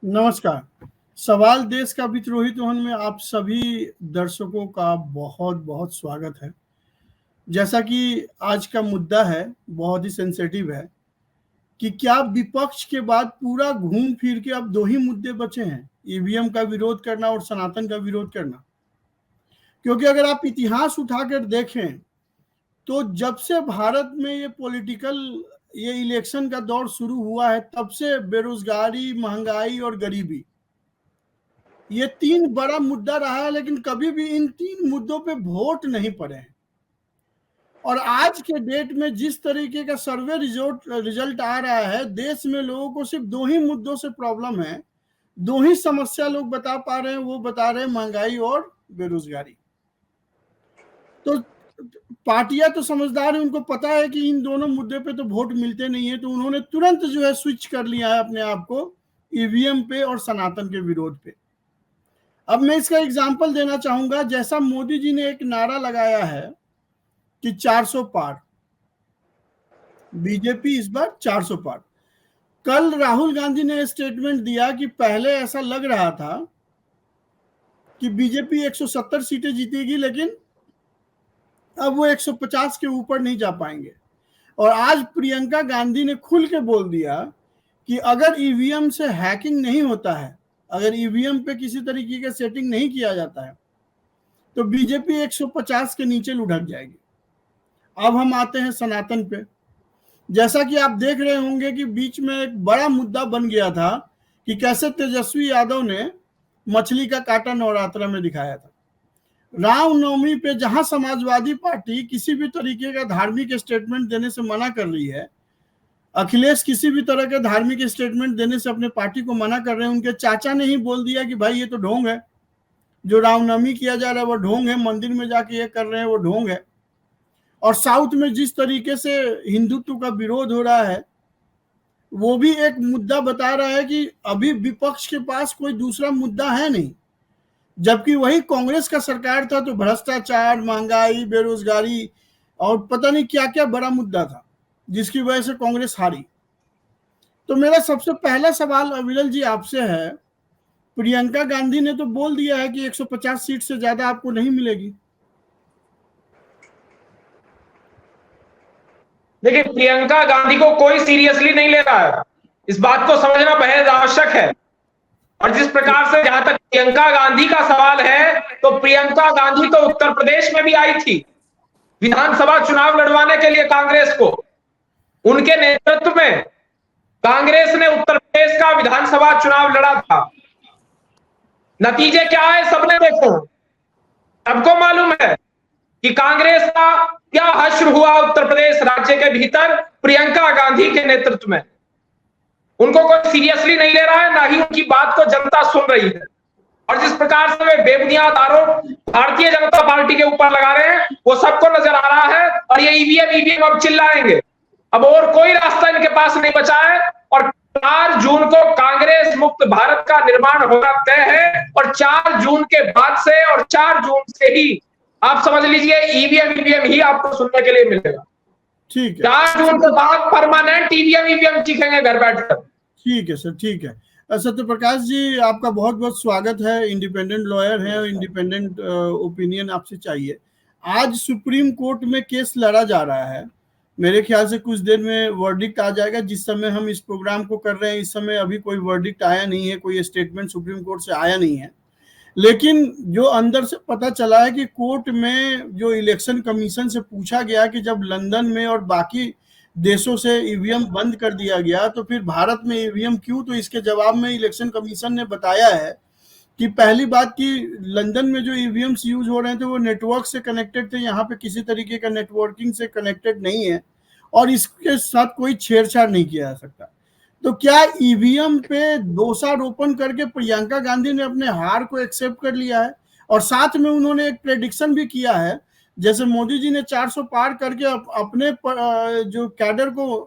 नमस्कार। सवाल देश का विद्रोही रोहन में आप सभी दर्शकों का बहुत बहुत स्वागत है। जैसा कि आज का मुद्दा है, बहुत ही सेंसिटिव है कि क्या विपक्ष के बाद पूरा घूम फिर के अब दो ही मुद्दे बचे हैं, ईवीएम का विरोध करना और सनातन का विरोध करना। क्योंकि अगर आप इतिहास उठाकर देखें तो जब से भारत में ये इलेक्शन का दौर शुरू हुआ है, तब से बेरोजगारी, महंगाई और गरीबी, ये तीन बड़ा मुद्दा रहा है, लेकिन कभी भी इन तीन मुद्दों पे वोट नहीं पड़े हैं। और आज के डेट में जिस तरीके का सर्वे रिजल्ट आ रहा है, देश में लोगों को सिर्फ दो ही मुद्दों से प्रॉब्लम है, दो ही समस्या लोग बता पा रहे हैं, वो बता रहे हैं महंगाई और बेरोजगारी। तो पार्टियां तो समझदार है, उनको पता है कि इन दोनों मुद्दे पे तो वोट मिलते नहीं है, तो उन्होंने तुरंत जो है स्विच कर लिया है अपने आप को ईवीएम पे और सनातन के विरोध पे। अब मैं इसका एग्जाम्पल देना चाहूंगा। जैसा मोदी जी ने एक नारा लगाया है कि 400 पार, बीजेपी इस बार 400 पार। कल राहुल गांधी ने स्टेटमेंट दिया कि पहले ऐसा लग रहा था कि बीजेपी 170 सीटें जीतेगी, लेकिन अब वो 150 के ऊपर नहीं जा पाएंगे। और आज प्रियंका गांधी ने खुल के बोल दिया कि अगर ईवीएम से हैकिंग नहीं होता है, अगर ईवीएम पे किसी तरीके का सेटिंग नहीं किया जाता है, तो बीजेपी 150 के नीचे लुढ़क जाएगी। अब हम आते हैं सनातन पे। जैसा कि आप देख रहे होंगे कि बीच में एक बड़ा मुद्दा बन गया था कि कैसे तेजस्वी यादव ने मछली का काटा नवरात्र में दिखाया था। रामनवमी पे जहां समाजवादी पार्टी किसी भी तरीके का धार्मिक स्टेटमेंट देने से मना कर रही है, अखिलेश किसी भी तरह के धार्मिक स्टेटमेंट देने से अपने पार्टी को मना कर रहे हैं, उनके चाचा ने ही बोल दिया कि भाई ये तो ढोंग है, जो रामनवमी किया जा रहा है वो ढोंग है, मंदिर में जाके ये कर रहे हैं वो ढोंग है। और साउथ में जिस तरीके से हिंदुत्व का विरोध हो रहा है, वो भी एक मुद्दा बता रहा है कि अभी विपक्ष के पास कोई दूसरा मुद्दा है नहीं। जबकि वही कांग्रेस का सरकार था तो भ्रष्टाचार, महंगाई, बेरोजगारी और पता नहीं क्या क्या बड़ा मुद्दा था, जिसकी वजह से कांग्रेस हारी। तो मेरा सबसे पहला सवाल अविरल जी आपसे है, प्रियंका गांधी ने तो बोल दिया है कि 150 सीट से ज्यादा आपको नहीं मिलेगी। देखिए, प्रियंका गांधी को कोई सीरियसली नहीं ले रहा है, इस बात को समझना बेहद आवश्यक है। और जिस प्रकार से जहां तक प्रियंका गांधी का सवाल है, तो प्रियंका गांधी तो उत्तर प्रदेश में भी आई थी विधानसभा चुनाव लड़वाने के लिए कांग्रेस को। उनके नेतृत्व में कांग्रेस ने उत्तर प्रदेश का विधानसभा चुनाव लड़ा था। नतीजे क्या है सबने देखो, सबको मालूम है कि कांग्रेस का क्या हश्र हुआ उत्तर प्रदेश राज्य के भीतर प्रियंका गांधी के नेतृत्व में। उनको कोई सीरियसली नहीं ले रहा है, ना ही उनकी बात को जनता सुन रही है। और जिस प्रकार से वे बेबुनियाद आरोप भारतीय जनता पार्टी के ऊपर लगा रहे हैं, वो सबको नजर आ रहा है। और ये ईवीएम ईवीएम अब चिल्लाएंगे, अब और कोई रास्ता इनके पास नहीं बचा है। और 4 जून को कांग्रेस मुक्त भारत का निर्माण होना तय है। और 4 जून के बाद से और 4 जून से ही आप समझ लीजिए ईवीएम ईवीएम ही आपको सुनने के लिए मिलेगा। ठीक है, 4 जून के बाद परमानेंट ईवीएम ईवीएम चीखेंगे घर बैठकर। ठीक है सर, ठीक है। सत्यप्रकाश जी, आपका बहुत बहुत स्वागत है। इंडिपेंडेंट लॉयर हैं और इंडिपेंडेंट ओपिनियन आपसे चाहिए। आज सुप्रीम कोर्ट में केस लड़ा जा रहा है, मेरे ख्याल से कुछ देर में वर्डिक्ट आ जाएगा। जिस समय हम इस प्रोग्राम को कर रहे हैं, इस समय अभी कोई वर्डिक्ट आया नहीं है, कोई स्टेटमेंट सुप्रीम कोर्ट से आया नहीं है। लेकिन जो अंदर से पता चला है कि कोर्ट में जो इलेक्शन कमीशन से पूछा गया कि जब लंदन में और बाकी देशों से ईवीएम बंद कर दिया गया तो फिर भारत में ईवीएम क्यों, तो इसके जवाब में इलेक्शन कमीशन ने बताया है कि पहली बात कि लंदन में जो ईवीएम्स यूज हो रहे थे वो नेटवर्क से कनेक्टेड थे, यहाँ पे किसी तरीके का नेटवर्किंग से कनेक्टेड नहीं है और इसके साथ कोई छेड़छाड़ नहीं किया जा सकता। तो क्या ईवीएम पे दोषारोपण करके प्रियंका गांधी ने अपने हार को एक्सेप्ट कर लिया है? और साथ में उन्होंने एक प्रेडिक्शन भी किया है, जैसे मोदी जी ने 400 पार करके अपने जो कैडर को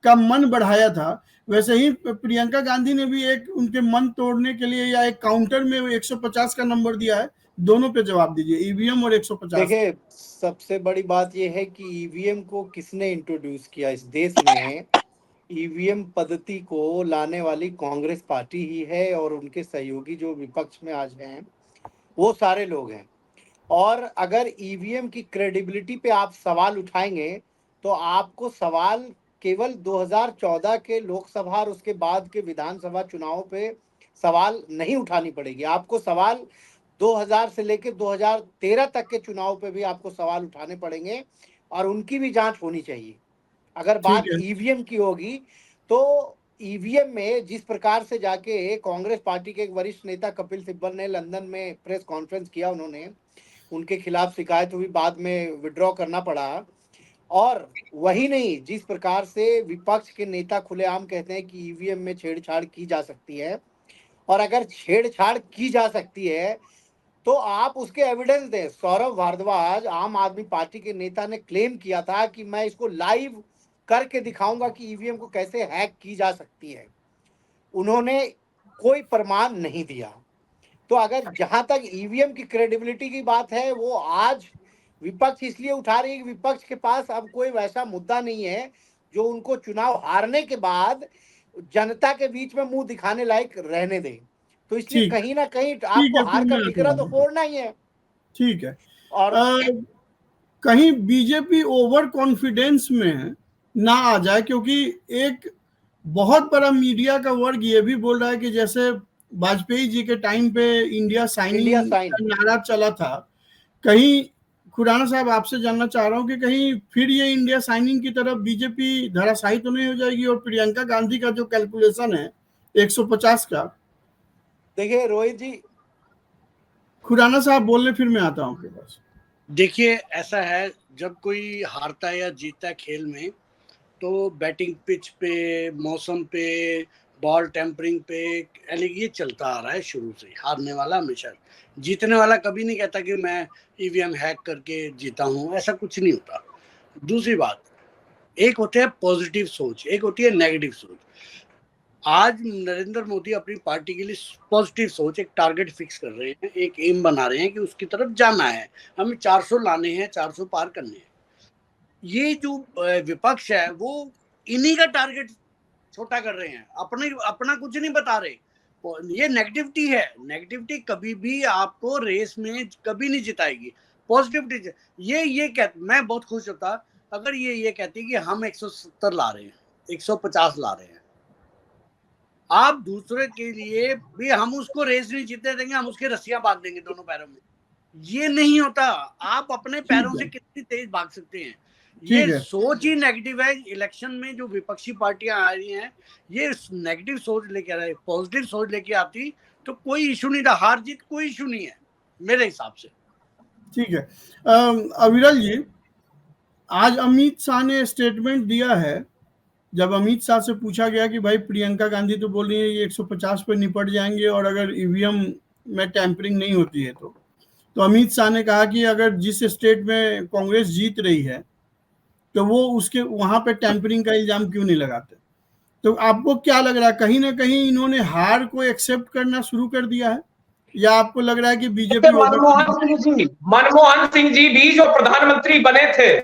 का मन बढ़ाया था, वैसे ही प्रियंका गांधी ने भी एक उनके मन तोड़ने के लिए या एक काउंटर में 150 का नंबर दिया है। दोनों पे जवाब दीजिए, ईवीएम और 150। देखिए, सबसे बड़ी बात यह है कि ईवीएम को किसने इंट्रोड्यूस किया इस देश में। ईवीएम पद्धति को लाने वाली कांग्रेस पार्टी ही है और उनके सहयोगी जो विपक्ष में आज हैं वो सारे लोग हैं। और अगर ईवीएम की क्रेडिबिलिटी पे आप सवाल उठाएंगे तो आपको सवाल केवल 2014 के लोकसभा और उसके बाद के विधानसभा चुनावों पे सवाल नहीं उठानी पड़ेगी। आपको सवाल 2000 से लेकर 2013 तक के चुनाव पे भी आपको सवाल उठाने पड़ेंगे और उनकी भी जांच होनी चाहिए। अगर बात ईवीएम की होगी तो ईवीएम में जिस प्रकार से जाके कांग्रेस पार्टी के एक वरिष्ठ नेता कपिल सिब्बल ने लंदन में प्रेस कॉन्फ्रेंस किया, उन्होंने उनके खिलाफ शिकायत हुई, बाद में विड्रॉ करना पड़ा। और वही नहीं, जिस प्रकार से विपक्ष के नेता खुलेआम कहते हैं कि ईवीएम में छेड़छाड़ की जा सकती है, और अगर छेड़छाड़ की जा सकती है तो आप उसके एविडेंस दें। सौरभ भारद्वाज आम आदमी पार्टी के नेता ने क्लेम किया था कि मैं इसको लाइव करके दिखाऊंगा कि ईवीएम को कैसे हैक की जा सकती है। उन्होंने कोई प्रमाण नहीं दिया। तो अगर जहां तक ईवीएम की क्रेडिबिलिटी की बात है, वो आज विपक्ष इसलिए उठा रही है कि विपक्ष के पास अब कोई वैसा मुद्दा नहीं है जो उनको चुनाव हारने के बाद जनता के बीच में मुंह दिखाने लायक रहने दे। तो इसलिए कहीं ना कहीं आपको हार का टिकरा तो फोड़ना ही है। ठीक है। और कहीं बीजेपी ओवर कॉन्फिडेंस में ना आ जाए, क्योंकि एक बहुत बड़ा मीडिया का वर्ग ये भी बोल रहा है कि जैसे वाजपेयी जी के टाइम पे इंडिया साइनिंग का नारा चला था, कहीं खुराना साहब आपसे जानना चाह रहा हूं कि कहीं फिर ये इंडिया साइनिंग की तरफ बीजेपी धराशायी तो नहीं हो जाएगी? और प्रियंका गांधी का जो कैलकुलेशन है 150 का, देखिए रोहित जी, खुराना साहब बोलने फिर मैं आता हूं आपके पास। देखिए ऐसा है, जब कोई हारता है या जीतता है खेल में तो बैटिंग पिच पे, मौसम पे, बॉल टेम्परिंग पे ये चलता आ रहा है शुरू से। हारने वाला हमेशा, जीतने वाला कभी नहीं कहता कि मैं ईवीएम हैक करके जीता हूँ, ऐसा कुछ नहीं होता। दूसरी बात, एक होता है पॉजिटिव सोच, एक होती है नेगेटिव सोच। आज नरेंद्र मोदी अपनी पार्टी के लिए पॉजिटिव सोच, एक टारगेट फिक्स कर रहे हैं, एक एम बना रहे हैं कि उसकी तरफ जाना है, हमें 400 लाने हैं, 400 पार करने हैं। ये जो विपक्ष है वो इन्हीं का टारगेट छोटा कर रहे हैं, अपना कुछ नहीं बता रहे। ये नेगेटिविटी है। नेगेटिविटी कभी भी आपको रेस में कभी नहीं जिताएगी। पॉजिटिविटी मैं बहुत खुश होता अगर ये कहती कि हम 170 ला रहे हैं, 150 ला रहे हैं। आप दूसरे के लिए भी हम उसको रेस नहीं जीतने देंगे, हम उसके रस्सियां बांध देंगे दोनों पैरों में। ये नहीं होता। आप अपने पैरों से कितनी तेज भाग सकते हैं, ये सोच ही नेगेटिव है। इलेक्शन में जो विपक्षी पार्टियां आ रही हैं ये नेगेटिव सोच लेके आ रही है। पॉजिटिव सोच लेके आती तो कोई इशू नहीं था, हार जीत कोई इशू नहीं है मेरे हिसाब से। ठीक है। अविरल जी, आज अमित शाह ने स्टेटमेंट दिया है। जब अमित शाह से पूछा गया कि भाई प्रियंका गांधी तो बोल रही है ये 150 पे निपट जाएंगे और अगर ईवीएम में टैंपरिंग नहीं होती है तो अमित शाह ने कहा कि अगर जिस स्टेट में कांग्रेस जीत रही है तो वो उसके वहां पे टैंपरिंग का इल्जाम क्यों नहीं लगाते? तो आपको क्या लग रहा है, कहीं ना कहीं इन्होंने हार को एक्सेप्ट करना शुरू कर दिया है, या आपको लग रहा है कि बीजेपी? मनमोहन सिंह जी भी जो प्रधानमंत्री बने थे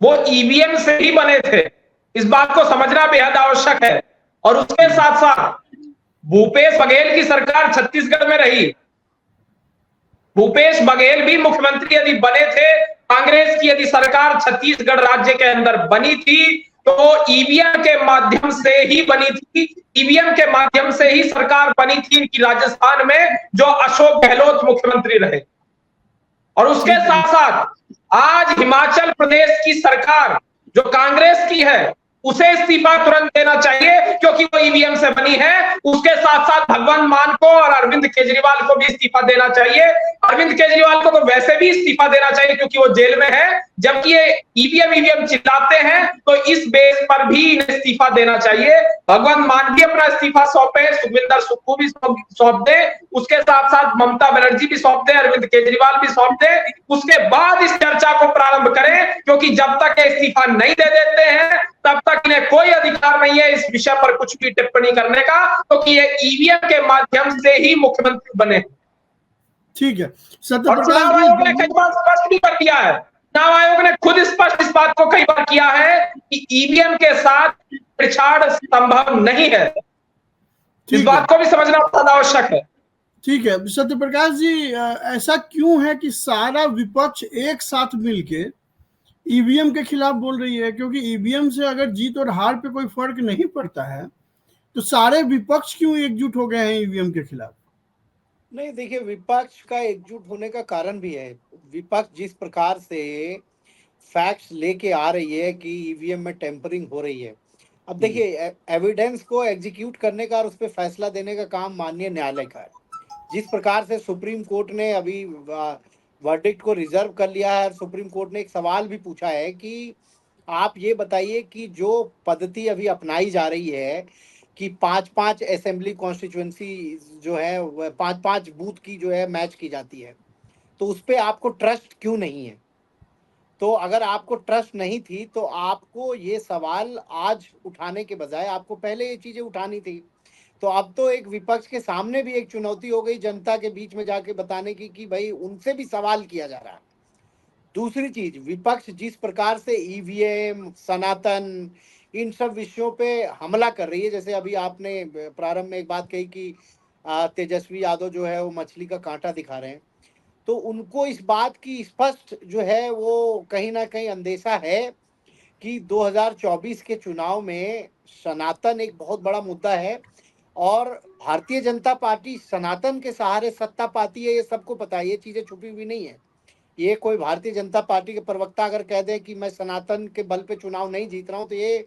वो ईवीएम से ही बने थे, इस बात को समझना बेहद आवश्यक है। और उसके साथ साथ भूपेश बघेल की सरकार छत्तीसगढ़ में रही। भूपेश बघेल भी मुख्यमंत्री यदि बने थे, कांग्रेस की यदि सरकार छत्तीसगढ़ राज्य के अंदर बनी थी तो ईवीएम के माध्यम से ही बनी थी। ईवीएम के माध्यम से ही सरकार बनी थी इनकी राजस्थान में, जो अशोक गहलोत मुख्यमंत्री रहे। और उसके साथ साथ आज हिमाचल प्रदेश की सरकार जो कांग्रेस की है उसे इस्तीफा तुरंत देना चाहिए क्योंकि वो ईवीएम से बनी है। उसके साथ साथ भगवंत मान को और अरविंद केजरीवाल को भी इस्तीफा देना चाहिए। अरविंद केजरीवाल को तो वैसे भी इस्तीफा देना चाहिए क्योंकि वो जेल में है, जबकि ये ईवीएम चिल्लाते हैं तो इस बेस पर भी इन्हें इस्तीफा देना चाहिए। भगवंत मान भी अपना इस्तीफा सौंपे, सुखविंदर सुक्खू भी सौंप दे, उसके साथ साथ ममता बनर्जी भी सौंप दे, अरविंद केजरीवाल भी सौंप दे। उसके बाद इस चर्चा को प्रारंभ करें, क्योंकि जब तक इस्तीफा नहीं दे देते हैं तब तक इन्हें कोई अधिकार नहीं है इस विषय पर कुछ भी टिप्पणी करने का, क्योंकि ये ईवीएम के माध्यम से ही मुख्यमंत्री बने। ठीक है। चुनाव आयोग ने कई बार स्पष्ट भी कर दिया है, चुनाव आयोग ने खुद स्पष्ट इस बात को कई बार किया है कि ईवीएम के साथ छेड़छाड़ संभव नहीं है। इस बात को भी समझना बहुत आवश्यक है। ठीक है सत्यप्रकाश जी, ऐसा क्यों है कि सारा विपक्ष एक साथ मिलके ईवीएम के खिलाफ बोल रही है? क्योंकि ईवीएम से अगर जीत और हार पे कोई फर्क नहीं पड़ता है, तो सारे विपक्ष क्यों एकजुट हो गए हैं ईवीएम के खिलाफ? नहीं, देखिए, विपक्ष का एकजुट होने का कारण भी है। विपक्ष जिस प्रकार से फैक्ट्स लेके आ रही है कि ईवीएम में टेम्परिंग हो रही है, अब देखिए, एविडेंस को एग्जीक्यूट करने का और उस पर फैसला देने का काम माननीय न्यायालय का है। जिस प्रकार से सुप्रीम कोर्ट ने अभी वर्डिक्ट को रिजर्व कर लिया है, सुप्रीम कोर्ट ने एक सवाल भी पूछा है कि आप ये बताइए कि जो पद्धति अभी अपनाई जा रही है कि 5-5 असेंबली कॉन्स्टिट्यूएंसी जो है, 5-5 बूथ की जो है मैच की जाती है, तो उस पर आपको ट्रस्ट क्यों नहीं है? तो अगर आपको ट्रस्ट नहीं थी तो आपको ये सवाल आज उठाने के बजाय आपको पहले ये चीजें उठानी थी। तो अब तो एक विपक्ष के सामने भी एक चुनौती हो गई जनता के बीच में जाके बताने की कि भाई उनसे भी सवाल किया जा रहा है। दूसरी चीज, विपक्ष जिस प्रकार से ईवीएम, सनातन, इन सब विषयों पे हमला कर रही है, जैसे अभी आपने प्रारंभ में एक बात कही कि तेजस्वी यादव जो है वो मछली का कांटा दिखा रहे हैं, तो उनको इस बात की स्पष्ट जो है वो कहीं ना कहीं अंदेशा है कि 2024 के चुनाव में सनातन एक बहुत बड़ा मुद्दा है और भारतीय जनता पार्टी सनातन के सहारे सत्ता पाती है, ये सबको पता है, ये चीजें छुपी हुई नहीं है। ये कोई भारतीय जनता पार्टी के प्रवक्ता अगर कह दे कि मैं सनातन के बल पे चुनाव नहीं जीत रहा हूं तो ये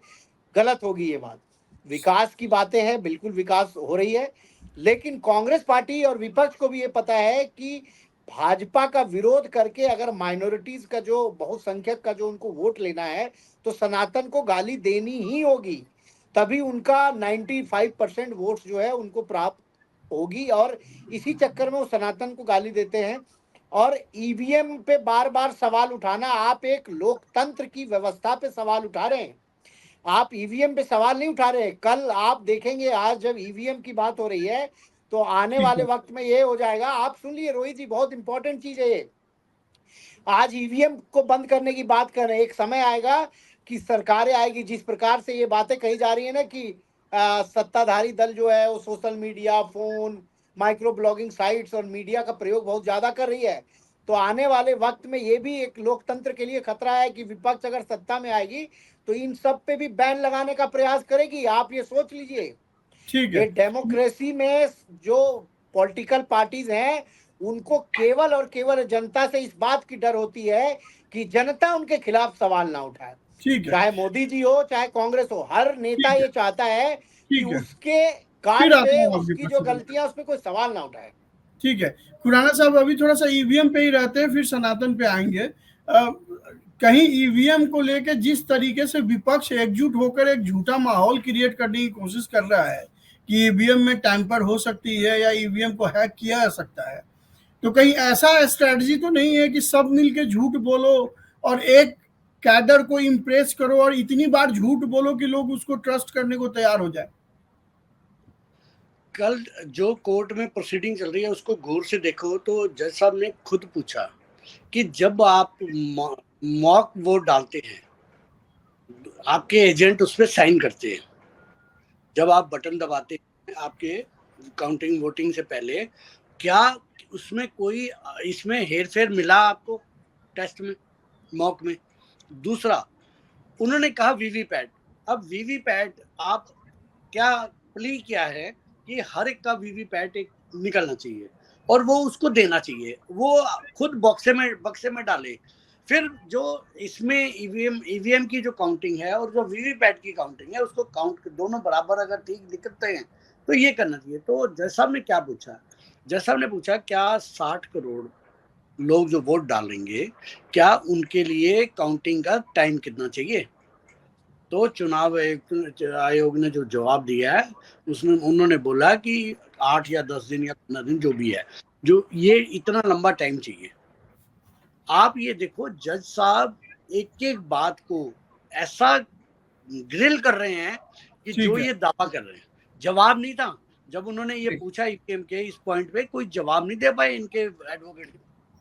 गलत होगी। ये बात विकास की बातें हैं, बिल्कुल विकास हो रही है, लेकिन कांग्रेस पार्टी और विपक्ष को भी ये पता है कि भाजपा का विरोध करके अगर माइनॉरिटीज का जो बहुसंख्यक का जो उनको वोट लेना है तो सनातन को गाली देनी ही होगी, तभी उनका 95% वोट्स जो है उनको प्राप्त होगी। और इसी चक्कर में वो सनातन को गाली देते हैं। और ईवीएम पे बार बार सवाल उठाना, आप एक लोकतंत्र की व्यवस्था पे सवाल उठा रहे हैं, आप ईवीएम पे सवाल नहीं उठा रहे। कल आप देखेंगे, आज जब ईवीएम की बात हो रही है तो आने वाले वक्त में ये हो जाएगा। आप सुन लिए रोहित जी, बहुत इंपॉर्टेंट चीज है ये। आज ईवीएम को बंद करने की बात कर रहे हैं, एक समय आएगा कि सरकारें आएगी, जिस प्रकार से ये बातें कही जा रही है ना कि सत्ताधारी दल जो है वो social media, phone, micro blogging sites और मीडिया का प्रयोग बहुत ज्यादा कर रही है, तो आने वाले वक्त में ये भी एक लोकतंत्र के लिए खतरा है कि विपक्ष अगर सत्ता में आएगी तो इन सब पे भी बैन लगाने का प्रयास करेगी। आप ये सोच लीजिए। ठीक है, ये डेमोक्रेसी में जो पॉलिटिकल पार्टीज हैं उनको केवल और केवल जनता से इस बात की डर होती है कि जनता उनके खिलाफ सवाल ना उठाए। ठीक है, चाहे मोदी जी हो चाहे कांग्रेस हो, हर नेता ये चाहता है कि ठीक है। उसके कार्य फिर आता पे, हूं आपके उसकी पास। जो गलतियां उस पर कोई सवाल ना उठाए। ठीक है खुराना साहब, अभी थोड़ा सा ईवीएम पे ही रहते हैं, फिर सनातन पे आएंगे। कहीं ईवीएम को लेकर जिस तरीके से विपक्ष एकजुट होकर एक झूठा माहौल क्रिएट करने की कोशिश कर रहा है कि ईवीएम में टैंपर हो सकती है या ईवीएम को हैक किया जा सकता है, तो कहीं ऐसा स्ट्रेटजी तो नहीं है कि सब मिलके झूठ बोलो और एक कैडर को इम्प्रेस करो और इतनी बार झूठ बोलो कि लोग उसको ट्रस्ट करने को तैयार हो जाए? कल जो कोर्ट में प्रोसीडिंग चल रही है उसको गौर से देखो तो जज साहब ने खुद पूछा कि जब आप मॉक वोट डालते हैं, आपके एजेंट उस पर साइन करते हैं, जब आप बटन दबाते हैं आपके काउंटिंग वोटिंग से पहले, क्या उसमें कोई इसमें हेर फेर मिला आपको टेस्ट में, मॉक में? दूसरा, उन्होंने कहा वीवीपैट। अब वीवीपैट आप क्या प्ली किया है कि हर एक का वीवीपैट एक निकलना चाहिए और वो उसको देना चाहिए, वो खुद बक्से में डाले। फिर जो इसमें ईवीएम की जो काउंटिंग है और जो वीवीपैट की काउंटिंग है उसको काउंट दोनों बराबर अगर ठीक दिखते हैं तो ये करना चाहिए। तो जज साहब ने क्या पूछा? जज साहब ने पूछा क्या 60 करोड़ लोग जो वोट डालेंगे, क्या उनके लिए काउंटिंग का टाइम कितना चाहिए? तो चुनाव आयोग ने जो जवाब दिया है उसमें उन्होंने बोला कि 8 या 10 दिन या 15 दिन जो भी है, जो ये इतना लंबा टाइम चाहिए। आप ये देखो, जज साहब एक एक बात को ऐसा ग्रिल कर रहे हैं कि जो ये दावा कर रहे हैं। जवाब नहीं था जब उन्होंने ये पूछा ईवीएम के इस पॉइंट पे, कोई जवाब नहीं दे पाए इनके एडवोकेट।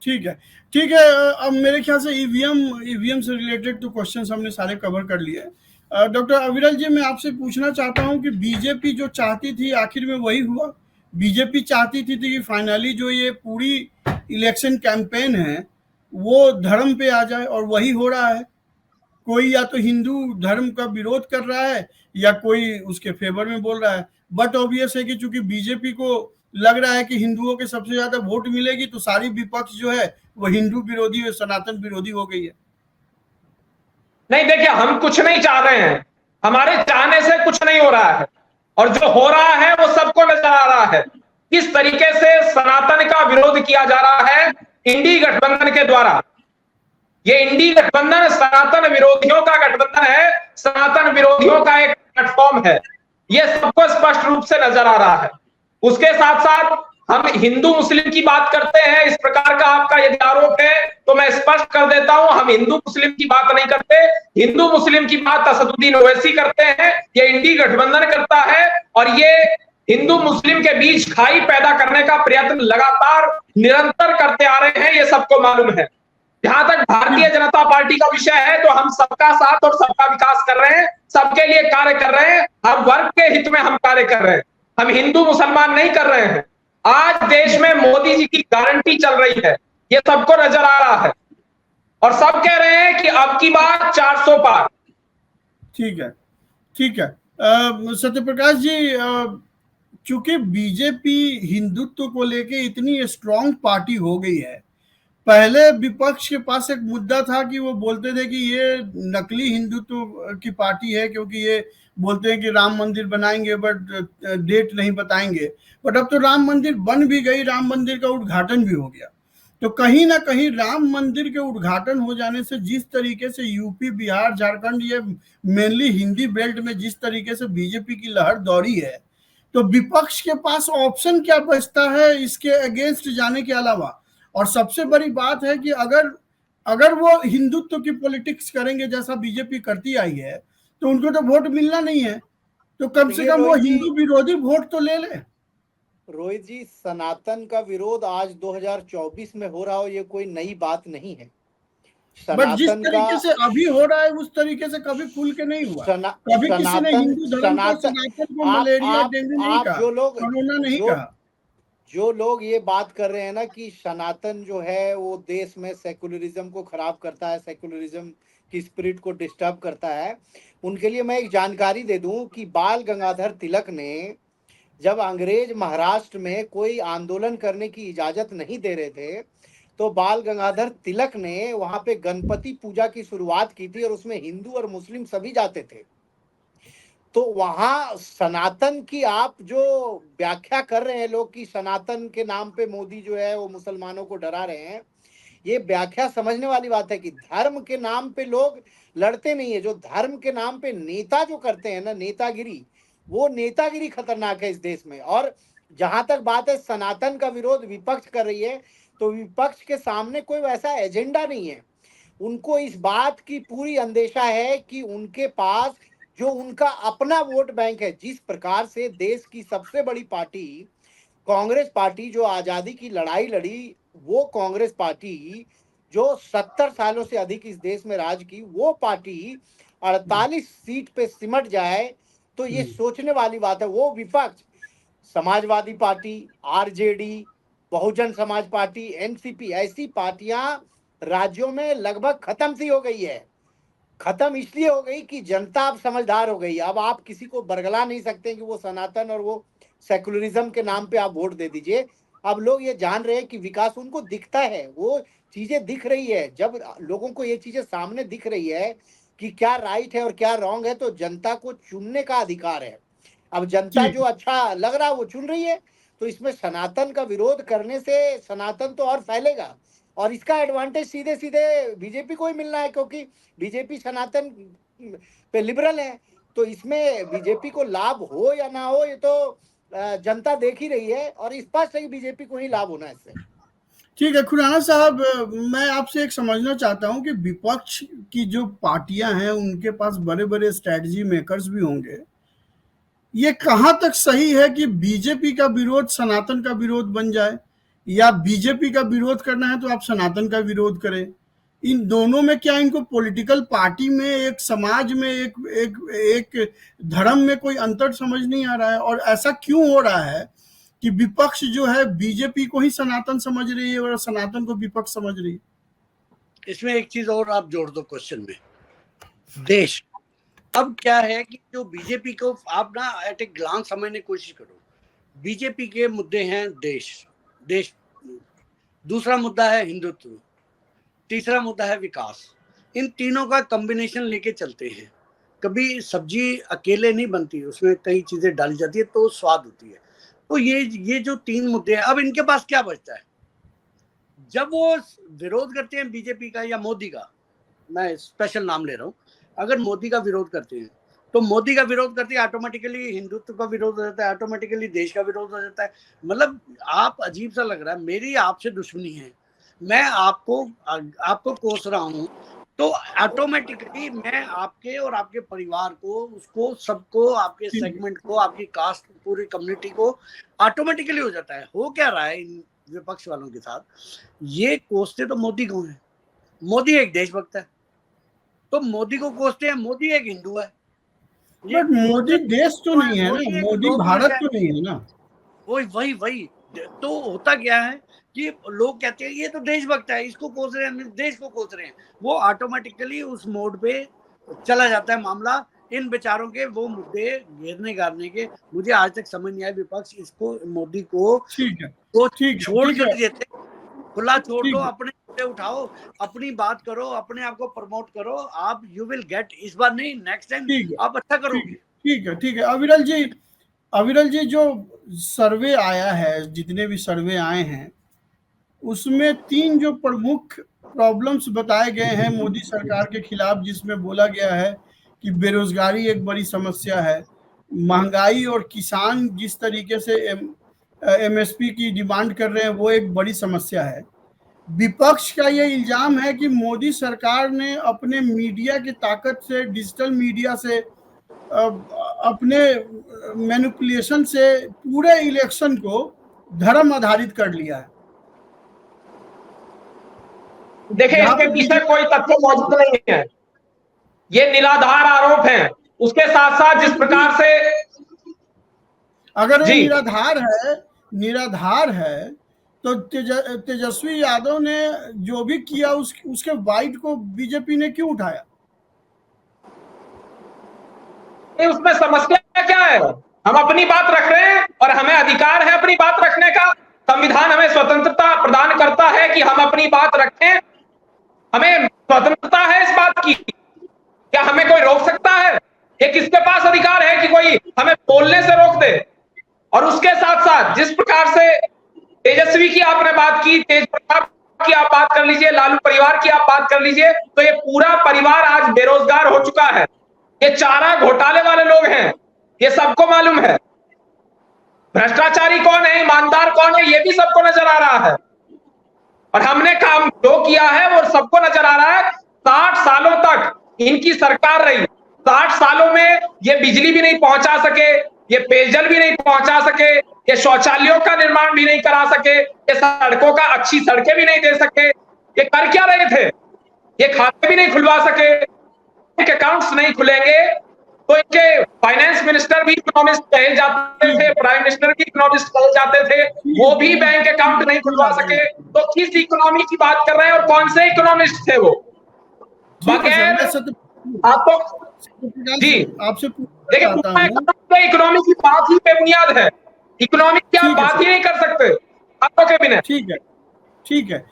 ठीक है, ठीक है। अब मेरे ख्याल से ईवीएम से रिलेटेड तो क्वेश्चंस हमने सारे कवर कर लिए। डॉक्टर अविरल जी, मैं आपसे पूछना चाहता हूं कि बीजेपी जो चाहती थी आखिर में वही हुआ। बीजेपी चाहती थी कि फाइनली जो ये पूरी इलेक्शन कैंपेन है वो धर्म पे आ जाए, और वही हो रहा है। कोई या तो हिंदू धर्म का विरोध कर रहा है या कोई उसके फेवर में बोल रहा है। बट ऑब्वियस है कि चूंकि बीजेपी को लग रहा है कि हिंदुओं के सबसे ज्यादा वोट मिलेगी, तो सारी विपक्ष जो है वो हिंदू विरोधी और सनातन विरोधी हो गई है। नहीं, देखिए, हम कुछ नहीं चाह रहे हैं, हमारे चाहने से कुछ नहीं हो रहा है, और जो हो रहा है वो सबको नजर आ रहा है। किस तरीके से सनातन का विरोध किया जा रहा है इंडी गठबंधन के द्वारा। ये इंडी गठबंधन सनातन विरोधियों का गठबंधन है, सनातन विरोधियों का एक प्लेटफॉर्म है, ये सबको स्पष्ट रूप से नजर आ रहा है। उसके साथ साथ हम हिंदू मुस्लिम की बात करते हैं, इस प्रकार का आपका यदि आरोप है तो मैं स्पष्ट कर देता हूं, हम हिंदू मुस्लिम की बात नहीं करते। हिंदू मुस्लिम की बात असदुद्दीन ओवैसी करते हैं, ये इंडी गठबंधन करता है, और ये हिंदू मुस्लिम के बीच खाई पैदा करने का प्रयत्न लगातार निरंतर करते आ रहे हैं, ये सबको मालूम है। जहां तक भारतीय जनता पार्टी का विषय है, तो हम सबका साथ और सबका विकास कर रहे हैं, सबके लिए कार्य कर रहे हैं, हम वर्ग के हित में हम कार्य कर रहे हैं, हम हिंदू मुसलमान नहीं कर रहे हैं। आज देश में मोदी जी की गारंटी चल रही है, ये सबको नजर आ रहा है, और सब कह रहे हैं कि अब की बात 400 पार। ठीक है, ठीक है। सत्यप्रकाश जी, चूंकि बीजेपी हिंदुत्व को लेके इतनी स्ट्रांग पार्टी हो गई है, पहले विपक्ष के पास एक मुद्दा था कि वो बोलते थे कि ये नकली हिंदुत्व की पार्टी है, क्योंकि ये बोलते हैं कि राम मंदिर बनाएंगे बट डेट नहीं बताएंगे। बट अब तो राम मंदिर बन भी गई, राम मंदिर का उद्घाटन भी हो गया। तो कहीं ना कहीं राम मंदिर के उद्घाटन हो जाने से जिस तरीके से यूपी, बिहार, झारखंड, ये मेनली हिंदी बेल्ट में जिस तरीके से बीजेपी की लहर दौड़ी है, तो विपक्ष के पास ऑप्शन क्या बचता है इसके अगेंस्ट जाने के अलावा। और सबसे बड़ी बात है कि अगर वो हिंदुत्व की पॉलिटिक्स करेंगे जैसा बीजेपी करती आई है, तो उनको तो वोट मिलना नहीं है, तो कम से कम वो हिंदू विरोधी वोट तो ले ले। रोहित जी, सनातन का विरोध आज 2024 में हो रहा हो, ये कोई नई बात नहीं है। बट जिस तरीके से अभी हो रहा है उस तरीके से कभी खुल के नहीं हुआ। कभी किसी ने हिंदू धर्म को, सनातन को मलेरिया, डेंगू नहीं कहा, कोरोना नहीं कहा। जो लोग ये बात कर रहे हैं ना कि सनातन जो है वो देश में सेकुलरिज्म को खराब करता है, सेकुलरिज्म की स्पिरिट को डिस्टर्ब करता है, उनके लिए मैं एक जानकारी दे दूं कि बाल गंगाधर तिलक ने जब अंग्रेज महाराष्ट्र में कोई आंदोलन करने की इजाजत नहीं दे रहे थे, तो बाल गंगाधर तिलक ने वहां पे गणपति पूजा की शुरुआत की थी, और उसमें हिंदू और मुस्लिम सभी जाते थे। तो वहां सनातन की आप जो व्याख्या कर रहे हैं लोग कि सनातन के नाम पे मोदी जो है वो मुसलमानों को डरा रहे हैं, ये व्याख्या समझने वाली बात है कि धर्म के नाम पे लोग लड़ते नहीं है। जो धर्म के नाम पे नेता जो करते हैं ना, नेतागिरी, वो नेतागिरी खतरनाक है इस देश में। और जहां तक बात है सनातन का विरोध विपक्ष कर रही है, तो विपक्ष के सामने कोई वैसा एजेंडा नहीं है। उनको इस बात की पूरी अंदेशा है कि उनके पास जो उनका अपना वोट बैंक है, जिस प्रकार से देश की सबसे बड़ी पार्टी कांग्रेस पार्टी जो आजादी की लड़ाई लड़ी, वो कांग्रेस पार्टी जो 70 सालों से अधिक इस देश में राज की, वो पार्टी 48 सीट पे सिमट जाए, तो ये सोचने वाली बात है। वो विपक्ष, Samajwadi party, RJD, Bahujan Samaj party, NCP, ऐसी पार्टियां राज्यों में लगभग खत्म सी हो गई है। खत्म इसलिए हो गई कि जनता अब समझदार हो गई। अब आप किसी को बरगला नहीं सकते कि वो सनातन और वो सेकुलरिज्म के नाम पे आप वोट दे दीजिए। अब लोग ये जान रहे हैं कि विकास उनको दिखता है, वो चीजें दिख रही है। जब लोगों को ये चीजें सामने दिख रही है कि क्या राइट है और क्या रॉन्ग है, तो जनता को चुनने का अधिकार है। अब जनता जो अच्छा लग रहा है वो चुन रही है, तो इसमें सनातन का विरोध करने से सनातन तो और फैलेगा, और इसका एडवांटेज सीधे सीधे बीजेपी को ही मिलना है, क्योंकि बीजेपी सनातन पे लिबरल है। तो इसमें बीजेपी को लाभ हो या ना हो, ये तो जनता देख ही रही है, और स्पष्ट है कि बीजेपी को ही लाभ होना है इससे। ठीक है खुराना साहब, मैं आपसे एक समझना चाहता हूं कि विपक्ष की जो पार्टियां हैं उनके पास बड़े बड़े स्ट्रेटजी मेकर्स भी होंगे। ये कहां तक सही है कि बीजेपी का विरोध सनातन का विरोध बन जाए, या बीजेपी का विरोध करना है तो आप सनातन का विरोध करें, इन दोनों में क्या इनको पॉलिटिकल पार्टी में, एक समाज में, एक धर्म में कोई अंतर समझ नहीं आ रहा है? और ऐसा क्यों हो रहा है कि विपक्ष जो है बीजेपी को ही सनातन समझ रही है और सनातन को विपक्ष समझ रही है? इसमें एक चीज और आप जोड़ दो क्वेश्चन में, देश। अब क्या है कि जो बीजेपी को आप ना एट ए ग्लांस समझने की कोशिश करो। बीजेपी के मुद्दे हैं देश, दूसरा मुद्दा है हिंदुत्व, तीसरा मुद्दा है विकास। इन तीनों का कॉम्बिनेशन लेके चलते हैं। कभी सब्जी अकेले नहीं बनती, उसमें कई चीजें डाली जाती है तो स्वाद होती है। तो ये जो तीन मुद्दे हैं, अब इनके पास क्या बचता है? जब वो विरोध करते हैं बीजेपी का या मोदी का, मैं स्पेशल नाम ले रहा हूँ, अगर मोदी का विरोध करते हैं तो मोदी का विरोध करते हैं ऑटोमेटिकली हिंदुत्व का विरोध हो जाता है, ऑटोमेटिकली देश का विरोध हो जाता है। मतलब आप अजीब सा लग रहा है, मेरी आपसे दुश्मनी है, मैं आपको कोस रहा हूँ, तो ऑटोमेटिकली मैं आपके और आपके परिवार को, उसको सबको, आपके सेगमेंट को, आपकी कास्ट, पूरी कम्युनिटी को ऑटोमेटिकली हो जाता है। हो क्या रहा है इन विपक्ष वालों के साथ? ये कोसते तो मोदी को है, मोदी एक देशभक्त है, तो मोदी को कोसते हैं, मोदी एक हिंदू है। बट मोदी देश तो नहीं है ना, मोदी भारत तो नहीं है ना। वही तो होता क्या है कि लोग कहते हैं ये तो देशभक्त है, इसको कोस रहे हैं, देश को कोस रहे हैं। वो ऑटोमेटिकली उस मोड पे चला जाता है मामला। इन बेचारों के वो मुद्दे घेरने गारने के मुझे आज तक समझ नहीं आया। विपक्ष इसको, मोदी को छोड़ कर देते, खुला छोड़ दो, अपने मुद्दे उठाओ, अपनी बात करो, अपने आप को प्रमोट करो, आप यू विल गेट, इस बार नहीं नेक्स्ट टाइम आप अच्छा करोगे। ठीक है अविरल जी जो सर्वे आया है, जितने भी सर्वे आए हैं, उसमें 3 जो प्रमुख प्रॉब्लम्स बताए गए हैं मोदी सरकार के खिलाफ, जिसमें बोला गया है कि बेरोजगारी एक बड़ी समस्या है, महंगाई और किसान जिस तरीके से एमएसपी की डिमांड कर रहे हैं वो एक बड़ी समस्या है। विपक्ष का ये इल्जाम है कि मोदी सरकार ने अपने मीडिया की ताकत से, डिजिटल मीडिया से, अपने मैनिपुलेशन से पूरे इलेक्शन को धर्म आधारित कर लिया है। देखिए, इसके पीछे कोई तथ्य मौजूद नहीं है, ये निराधार आरोप हैं। उसके साथ साथ जिस प्रकार से, अगर वो निराधार है तो तेजस्वी यादव ने जो भी किया उसके वाइट को बीजेपी ने क्यों उठाया? उसमें समस्या क्या है? हम अपनी बात रख रहे हैं और हमें अधिकार है अपनी बात रखने का। संविधान हमें स्वतंत्रता प्रदान करता है कि हम अपनी बात रखें, हमें स्वतंत्रता है इस बात की। क्या हमें कोई रोक सकता है? ये किसके पास अधिकार है कि कोई हमें बोलने से रोक दे? और उसके साथ साथ जिस प्रकार से तेजस्वी की आपने बात की, तेज प्रताप की आप बात कर लीजिए, लालू परिवार की आप बात कर लीजिए, तो ये पूरा परिवार आज बेरोजगार हो चुका है। ये चारा घोटाले वाले लोग हैं, ये सबको मालूम है। भ्रष्टाचारी कौन है, ईमानदार कौन है, ये भी सबको नजर आ रहा है। और हमने काम जो किया है वो सबको नजर आ रहा है। 60 सालों तक इनकी सरकार रही, 60 सालों में ये बिजली भी नहीं पहुंचा सके, ये पेयजल भी नहीं पहुंचा सके, ये शौचालयों का निर्माण भी नहीं करा सके, ये सड़कों का अच्छी सड़कें भी नहीं दे सके। ये कर क्या रहे थे? ये खाते भी नहीं खुलवा सके। बैंक अकाउंट्स नहीं खुलेंगे तो इनके फाइनेंस मिनिस्टर भी इकोनॉमिस्ट कहे जाते थे, प्राइम मिनिस्टर भी इकोनॉमिस्ट कहे जाते थे, वो भी बैंक अकाउंट नहीं खुलवा सके। तो किस इकोनॉमी की बात कर रहे हैं और कौन से इकोनॉमिस्ट थे वो? बगैर आपको जी आपसे देखिए, इकोनॉमी की बात ही बेबुनियाद है। इकोनॉमी की आप बात ही नहीं कर सकते आपको के बिना। ठीक है।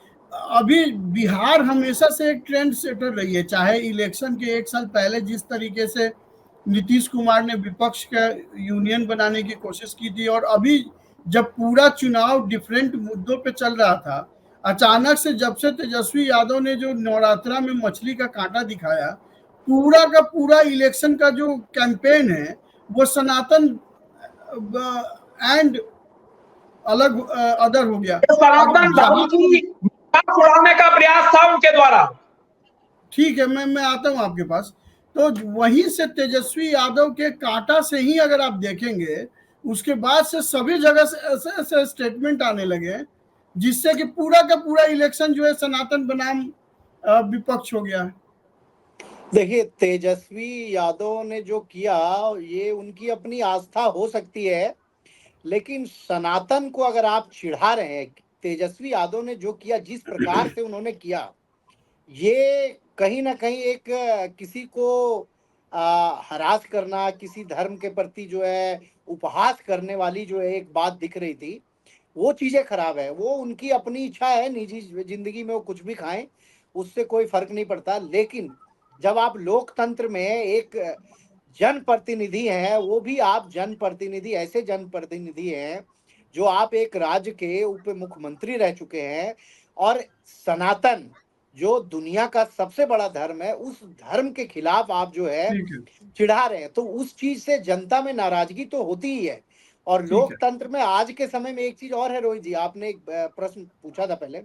अभी बिहार हमेशा से एक ट्रेंड सेटर रही है, चाहे इलेक्शन के 1 साल पहले जिस तरीके से नीतीश कुमार ने विपक्ष का यूनियन बनाने की कोशिश की थी, और अभी जब पूरा चुनाव डिफरेंट मुद्दों पे चल रहा था, अचानक से जब से तेजस्वी यादव ने जो नवरात्रा में मछली का कांटा दिखाया, पूरा का पूरा इलेक्शन का जो कैंपेन है वो सनातन एंड अलग अदर हो गया। उड़ाने का प्रयास था उनके द्वारा। ठीक है, मैं आता हूं आपके पास। तो वहीं से तेजस्वी यादव के कांटा से ही अगर आप देखेंगे, उसके बाद से सभी जगह से ऐसे स्टेटमेंट आने लगे जिससे कि पूरा का पूरा इलेक्शन जो है सनातन बनाम विपक्ष हो गया है। देखिए, तेजस्वी यादव ने जो किया ये उनकी अपनी आस्था हो सकती है, लेकिन सनातन को अगर आप चिढ़ा रहे हैं, तेजस्वी यादव ने जो किया, जिस प्रकार से उन्होंने किया, ये कहीं ना कहीं एक किसी को हरास करना, किसी धर्म के प्रति जो है उपहास करने वाली जो है एक बात दिख रही थी, वो चीजें खराब है। वो उनकी अपनी इच्छा है, निजी जिंदगी में वो कुछ भी खाएं, उससे कोई फर्क नहीं पड़ता। लेकिन जब आप लोकतंत्र में एक जनप्रतिनिधि हैं, वो भी आप जनप्रतिनिधि, ऐसे जनप्रतिनिधि हैं जो आप एक राज्य के उप मुख्यमंत्री रह चुके हैं, और सनातन जो दुनिया का सबसे बड़ा धर्म है, उस धर्म के खिलाफ आप जो है ठीक है, चिढ़ा रहे हैं, तो उस चीज से जनता में नाराजगी तो होती ही है। और ठीक है। लोकतंत्र में आज के समय में एक चीज और है, रोहित जी, आपने एक प्रश्न पूछा था पहले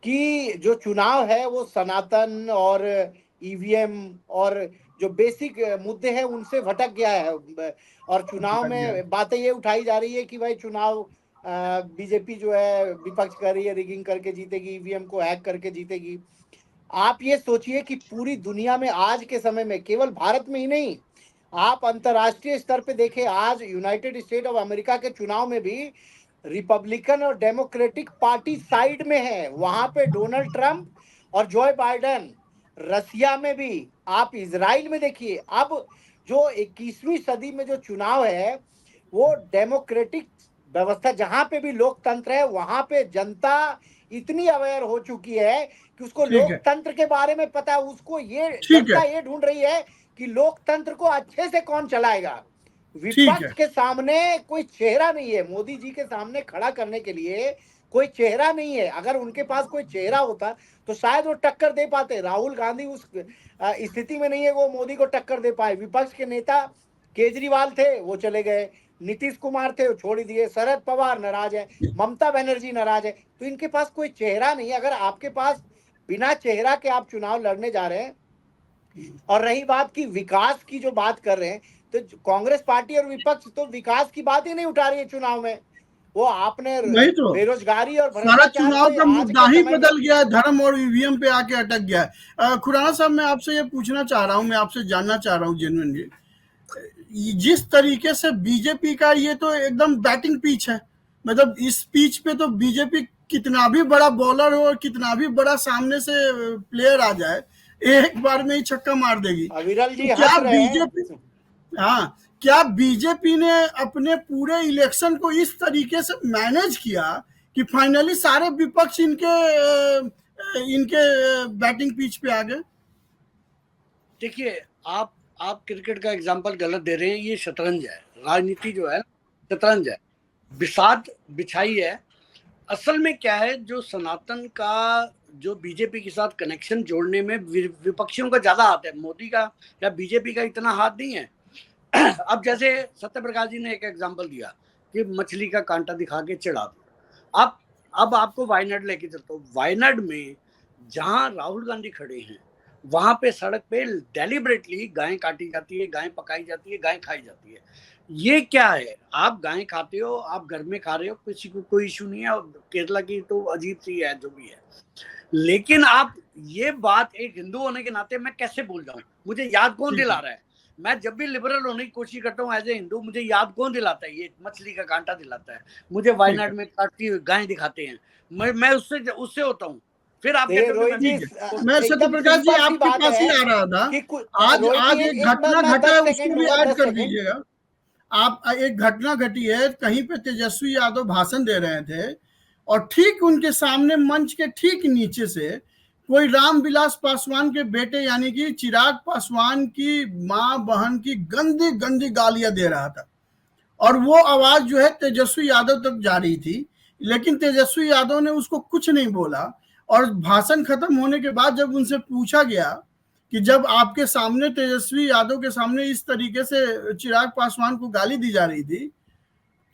कि जो चुनाव है वो सनातन और ईवीएम और जो बेसिक मुद्दे हैं उनसे भटक गया है, और चुनाव भटक गया। में बातें ये उठाई जा रही है कि भाई चुनाव बीजेपी जो है विपक्ष कर रही है, रिगिंग करके जीतेगी, ईवीएम को हैक करके जीतेगी। आप ये सोचिए कि पूरी दुनिया में आज के समय में, केवल भारत में ही नहीं, आप अंतर्राष्ट्रीय स्तर पे देखें, आज यूनाइटेड स्टेट ऑफ अमेरिका के चुनाव में भी रिपब्लिकन और डेमोक्रेटिक पार्टी साइड में है। वहां पे डोनाल्ड ट्रंप और जोए बाइडेन। रसिया में भी, आप इजराइल में देखिए, अब जो 21वीं सदी में जो चुनाव है वो डेमोक्रेटिक व्यवस्था, जहां पे भी लोकतंत्र है वहां पे जनता इतनी अवेयर हो चुकी है कि उसको ठीक है, लोकतंत्र के बारे में पता है। उसको ये ठीक है, जनता ये ढूंढ रही है कि लोकतंत्र को अच्छे से कौन चलाएगा। ठीक है। विपक्ष के सामने कोई चेहरा नहीं है, मोदी जी के सामने खड़ा करने के लिए कोई चेहरा नहीं है। अगर उनके पास कोई चेहरा होता तो शायद वो टक्कर दे पाते। राहुल गांधी उस स्थिति में नहीं है वो मोदी को टक्कर दे पाए। विपक्ष के नेता केजरीवाल थे, वो चले गए, नीतीश कुमार थे, वो छोड़ ही दिए, शरद पवार नाराज है, ममता बनर्जी नाराज है। तो इनके पास कोई चेहरा नहीं है। अगर आपके पास बिना चेहरा के आप चुनाव लड़ने जा रहे हैं, और रही बात की विकास की जो बात कर रहे हैं, तो कांग्रेस पार्टी और विपक्ष तो विकास की बात ही नहीं उठा रही है चुनाव में। वो आपने वही तो बेरोजगारी और सारा भ्रष्टाचार चुनाव से का आज मुद्दा के ही समय में बदल गया है, धर्म और ईवीएम पे आके अटक गया है। खुराना साहब, मैं आपसे ये पूछना चाह रहा हूँ, मैं आपसे जानना चाह रहा हूँ जेन्युइनली, जिस तरीके से बीजेपी का ये तो एकदम बैटिंग पिच है, मतलब इस पिच पे तो बीजेपी कितना भी बड़ा बॉलर हो और कितना भी बड़ा सामने से प्लेयर आ जाए, एक बार में ही छक्का मार देगी। अविरल जी तो क्या हंस रहे बीजेपी, हैं। हाँ, क्या बीजेपी ने अपने पूरे इलेक्शन को इस तरीके से मैनेज किया कि फाइनली सारे विपक्ष इनके बैटिंग पिच पे आ गए? देखिए, आप क्रिकेट का एग्जांपल गलत दे रहे हैं। ये शतरंज है, राजनीति जो है शतरंज है, बिसात बिछाई है। असल में क्या है, जो सनातन का जो बीजेपी के साथ कनेक्शन जोड़ने में विपक्षियों का ज्यादा हाथ है, मोदी का या बीजेपी का इतना हाथ नहीं है। अब जैसे सत्यप्रकाश जी ने एक एग्जांपल दिया कि मछली का कांटा दिखा के चिढ़ा दो। अब आपको वायनाड लेके चलता हूँ। वायनाड में जहां राहुल गांधी खड़े हैं, वहां पे सड़क पे डेलिबरेटली गायें काटी जाती है, गायें पकाई जाती है, गायें खाई जाती है। ये क्या है? आप गायें खाते हो, आप घर में खा रहे हो, किसी को कोई इशू नहीं है। केरला की तो अजीब सी है जो भी है, लेकिन आप ये बात एक हिंदू होने के नाते मैं कैसे भूल जाऊं? मुझे याद कौन दिला रहा है? मैं जब भी लिबरल होने की कोशिश करता हूँ एज ए हिंदू, मुझे याद कौन दिलाता है? ये मछली का कांटा दिलाता है। मुझे वायनाड में काटती हुई गायें दिखाते हैं, मैं उससे होता हूँ। फिर आप कहते हो कि मैं सत्यप्रकाश जी आपके पास ही आ रहा था। आज एक घटना घटा है, उसको भी ऐड कर दीजिएगा। आप, एक घटना घटी है, कहीं पे तेजस्वी यादव भाषण दे रहे थे और ठीक उनके सामने मंच के ठीक नीचे से कोई रामविलास पासवान के बेटे यानी कि चिराग पासवान की माँ बहन की गंदी गंदी गालियां दे रहा था, और वो आवाज जो है तेजस्वी यादव तक जा रही थी, लेकिन तेजस्वी यादव ने उसको कुछ नहीं बोला। और भाषण खत्म होने के बाद जब उनसे पूछा गया कि जब आपके सामने, तेजस्वी यादव के सामने इस तरीके से चिराग पासवान को गाली दी जा रही थी,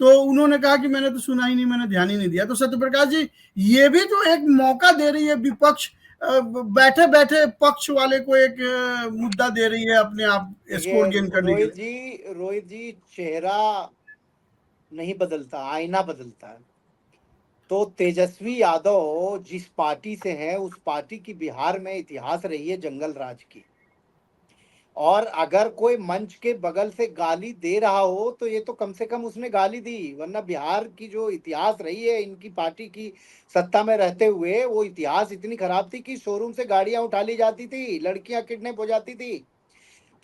तो उन्होंने कहा कि मैंने तो सुना ही नहीं, मैंने ध्यान ही नहीं दिया। तो सत्यप्रकाश जी, ये भी तो एक मौका दे रही है विपक्ष, बैठे बैठे पक्ष वाले को एक मुद्दा दे रही है अपने आप स्कोर गेन करने के लिए। रोहित जी, चेहरा नहीं बदलता, आईना बदलता है। तो तेजस्वी यादव जिस पार्टी से है, उस पार्टी की बिहार में इतिहास रही है जंगल राज की, और अगर कोई मंच के बगल से गाली दे रहा हो तो ये तो कम से कम उसने गाली दी, वरना बिहार की जो इतिहास रही है इनकी पार्टी की सत्ता में रहते हुए, वो इतिहास इतनी खराब थी कि शोरूम से गाड़ियां उठा ली जाती थी, लड़कियां किडनैप हो जाती थी।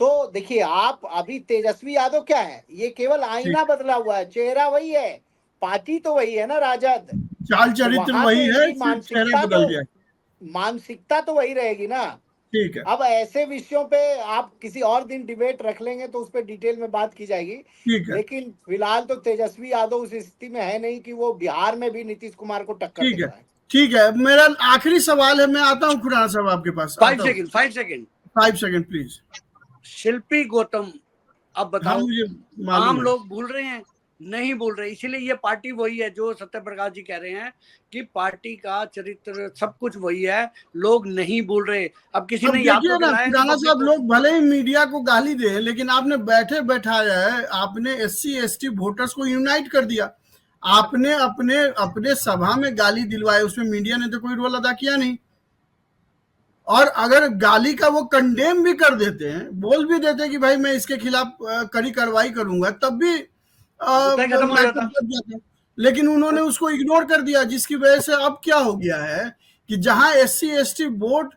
तो देखिए, आप अभी तेजस्वी यादव क्या है, ये केवल आईना बदला हुआ है, चेहरा वही है, पार्टी तो वही है ना राजद, चाल चरित्र वहां वही तो है, इनकी सिर्फ चेहरा बदल गया। मानसिकता तो वही रहेगी ना। ठीक है, अब ऐसे विषयों पे आप किसी और दिन डिबेट रख लेंगे तो उस पर डिटेल में बात की जाएगी, ठीक है, लेकिन फिलहाल तो तेजस्वी यादव उस स्थिति में है नहीं कि वो बिहार में भी नीतीश कुमार को टक्कर ठीक दे है, पाए। ठीक है। मेरा आखिरी सवाल है, मैं आता हूँ खुराना साहब आपके पास। 5 सेकंड 5 सेकंड प्लीज। शिल्पी गौतम, अब हाँ, बताओ, मुझे आम मालूम है। लोग भूल रहे हैं? नहीं भूल रहे, इसीलिए ये पार्टी वही है जो सत्य प्रकाश जी कह रहे हैं कि पार्टी का चरित्र सब कुछ वही है, लोग नहीं भूल रहे। अब किसी अब ने याद देखिए तो ना दिलाया खुराना कि साहब, लोग भले ही मीडिया को गाली दे, लेकिन आपने बैठे बैठाया है, आपने SC ST वोटर्स को यूनाइट कर दिया। आपने अपने अपने सभा में गाली दिलवाए, उसमें मीडिया ने तो कोई रोल अदा किया नहीं। और अगर गाली का वो कंडेम भी कर देते हैं, बोल भी देते हैं कि भाई मैं इसके खिलाफ कड़ी कार्रवाई करूंगा, तब भी मुद्दा खत्म हो मैटर जाता। बच जाता है। लेकिन उन्होंने उसको इग्नोर कर दिया, जिसकी वजह से अब क्या हो गया है कि जहां SC ST वोट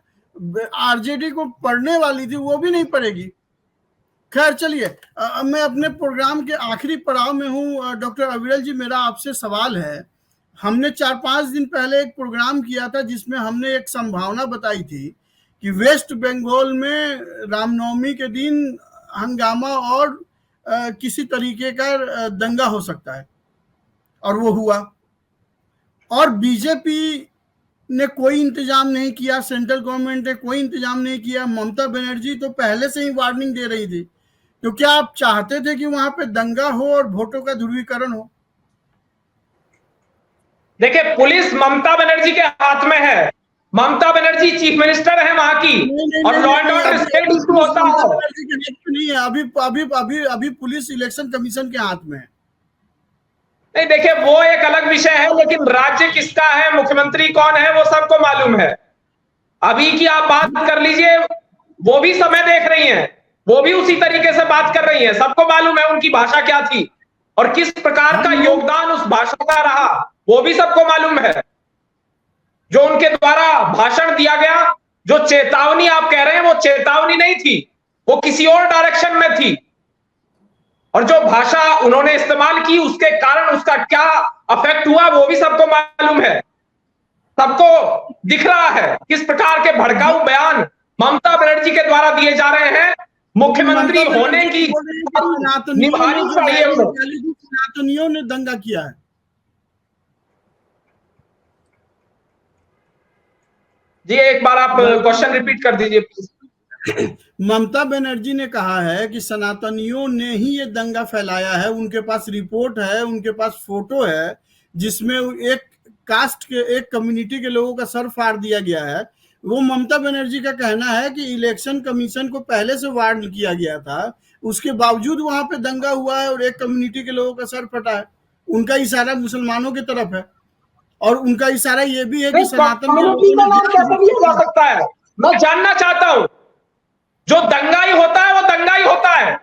RJD को पढ़ने वाली थी, वो भी नहीं पड़ेगी। खैर चलिए, मैं अपने प्रोग्राम के आखिरी पड़ाव में हूँ। डॉक्टर अविरल जी, मेरा आपसे सवाल है, हमने 4-5 दिन पहले एक प्रोग्राम किया था जिसमें हमने एक संभावना बताई थी कि वेस्ट बंगाल में रामनवमी के दिन हंगामा और किसी तरीके का दंगा हो सकता है, और वो हुआ। और बीजेपी ने कोई इंतजाम नहीं किया, सेंट्रल गवर्नमेंट ने कोई इंतजाम नहीं किया। ममता बनर्जी तो पहले से ही वार्निंग दे रही थी। तो क्या आप चाहते थे कि वहां पे दंगा हो और वोटों का ध्रुवीकरण हो? देखिए, पुलिस ममता बनर्जी के हाथ में है। ममता बनर्जी चीफ मिनिस्टर है वहां की, और law and order state issue होता है। नहीं है, अभी अभी अभी अभी पुलिस इलेक्शन कमीशन के हाथ में है। नहीं, देखिए, वो एक अलग विषय है, लेकिन राज्य किसका है, मुख्यमंत्री कौन है, वो सबको मालूम है। अभी की आप बात कर लीजिए, वो भी समय देख रही हैं, वो भी उसी तरीके से बात कर रही हैं। सबको मालूम है उनकी भाषा क्या थी और किस प्रकार का योगदान उस भाषा का रहा, वो भी सबको मालूम है। जो उनके द्वारा भाषण दिया गया, जो चेतावनी आप कह रहे हैं, वो चेतावनी नहीं थी, वो किसी और डायरेक्शन में थी। और जो भाषा उन्होंने इस्तेमाल की, उसके कारण उसका क्या अफेक्ट हुआ, वो भी सबको मालूम है। सबको दिख रहा है किस प्रकार के भड़काऊ बयान ममता बनर्जी के द्वारा दिए जा रहे हैं। मुख्यमंत्री होने की निभानी चाहिए वो। सनातनियों ने दंगा किया है। जी, एक बार आप क्वेश्चन रिपीट कर दीजिए प्लीज। ममता बनर्जी ने कहा है कि सनातनियों ने ही ये दंगा फैलाया है। उनके पास रिपोर्ट है, उनके पास फोटो है, जिसमें एक कास्ट के, एक कम्युनिटी के लोगों का सर फाड़ दिया गया है। वो ममता बनर्जी का कहना है कि इलेक्शन कमीशन को पहले से वार्न किया गया था, उसके बावजूद वहां पे दंगा हुआ है और एक कम्युनिटी के लोगों का सर फटा है। उनका इशारा मुसलमानों की तरफ है, और उनका इशारा ये भी है कि सनातन कैसे दिया जा सकता है, मैं जानना चाहता हूं। जो दंगाई होता है वो दंगाई होता है,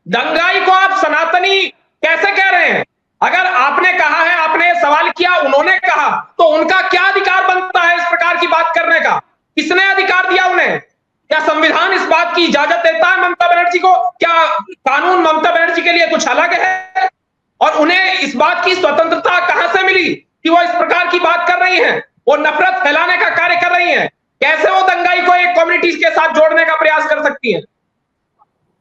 दंगाई को आप सनातनी कैसे कह रहे हैं? अगर आपने कहा है, आपने सवाल किया, उन्होंने कहा, तो उनका क्या अधिकार बनता है इस प्रकार की बात करने का? किसने अधिकार दिया उन्हें? क्या संविधान इस बात की इजाजत देता है ममता बनर्जी को? क्या कानून ममता बनर्जी के लिए कुछ अलग है? और उन्हें इस बात की स्वतंत्रता कहां से मिली कि वो इस प्रकार की बात कर रही हैं, वो नफरत फैलाने का कार्य कर रही हैं? कैसे वो दंगाई को एक कम्युनिटी के साथ जोड़ने का प्रयास कर सकती हैं?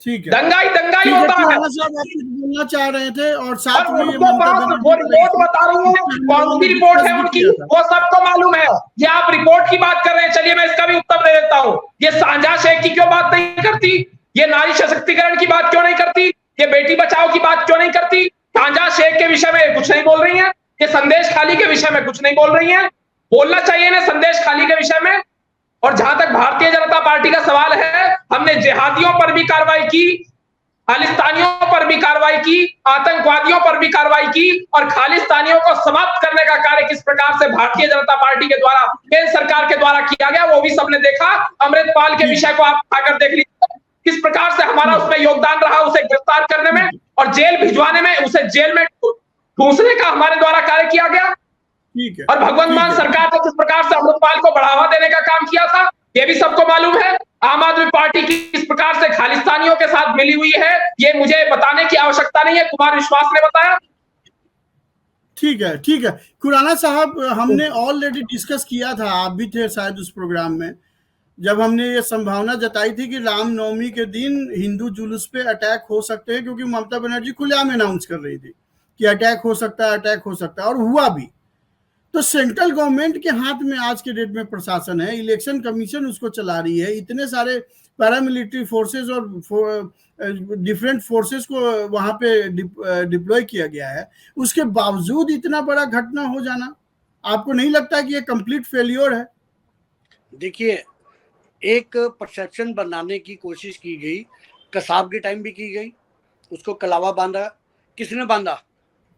ठीक है, दंगाई दंगाई होता है। बोलना चाह रहे थे, और साथ में ये वो रिपोर्ट बता रही है, कौन सी रिपोर्ट है उनकी, वो सबको मालूम है। ये आप रिपोर्ट की बात कर रहे हैं, चलिए मैं इसका भी उत्तर दे देता हूं। ये साझा शेख की क्यों बात नहीं करती? ये नारी सशक्तिकरण की बात क्यों नहीं करती? ये बेटी बचाओ की बात क्यों नहीं करती? साझा शेख के विषय में कुछ नहीं बोल रही है। ये संदेश खाली के विषय में कुछ नहीं बोल रही है। बोलना चाहिए ना संदेश खाली के विषय में। और जहां तक भारतीय जनता पार्टी का सवाल है, हमने जिहादियों पर भी कार्रवाई की, खालिस्तानियों पर भी कार्रवाई की, आतंकवादियों पर भी कार्रवाई की और खालिस्तानियों को समाप्त करने का कार्य किस प्रकार से भारतीय जनता पार्टी के द्वारा, केंद्र सरकार के द्वारा किया गया, वो भी सबने देखा। अमृतपाल के विषय को आप उठाकर देख लीजिए, किस प्रकार से हमारा उसमें योगदान रहा, उसे गिरफ्तार करने में और जेल भिजवाने में, उसे जेल में ठूंसने का हमारे द्वारा कार्य किया गया। ठीक है। और भगवंत मान सरकार ने किस प्रकार से अमृतपाल को बढ़ावा देने का काम किया था, ये भी सबको मालूम है। आम आदमी पार्टी किस प्रकार से खालिस्तानियों के साथ मिली हुई है, ये मुझे बताने की आवश्यकता नहीं है, कुमार विश्वास ने बताया। ठीक है, ठीक है। खुराना साहब, हमने ऑलरेडी डिस्कस किया था, आप भी थे शायद उस प्रोग्राम में, जब हमने ये संभावना जताई थी कि रामनवमी के दिन हिंदू जुलूस पे अटैक हो सकते हैं, क्योंकि ममता बनर्जी खुलेआम अनाउंस कर रही थी कि अटैक हो सकता है, अटैक हो सकता है, और हुआ भी। तो सेंट्रल गवर्नमेंट के हाथ में आज के डेट में प्रशासन है, इलेक्शन कमीशन उसको चला रही है, इतने सारे पैरामिलिट्री फोर्सेस और डिफरेंट फोर्सेस को वहां पे डिप्लॉय किया गया है, उसके बावजूद इतना बड़ा घटना हो जाना, आपको नहीं लगता कि ये कंप्लीट फेलियर है? देखिए, एक परसेप्शन बनाने की कोशिश की गई, कसाब के टाइम भी की गई, उसको कलावा बांधा। किसने बांधा?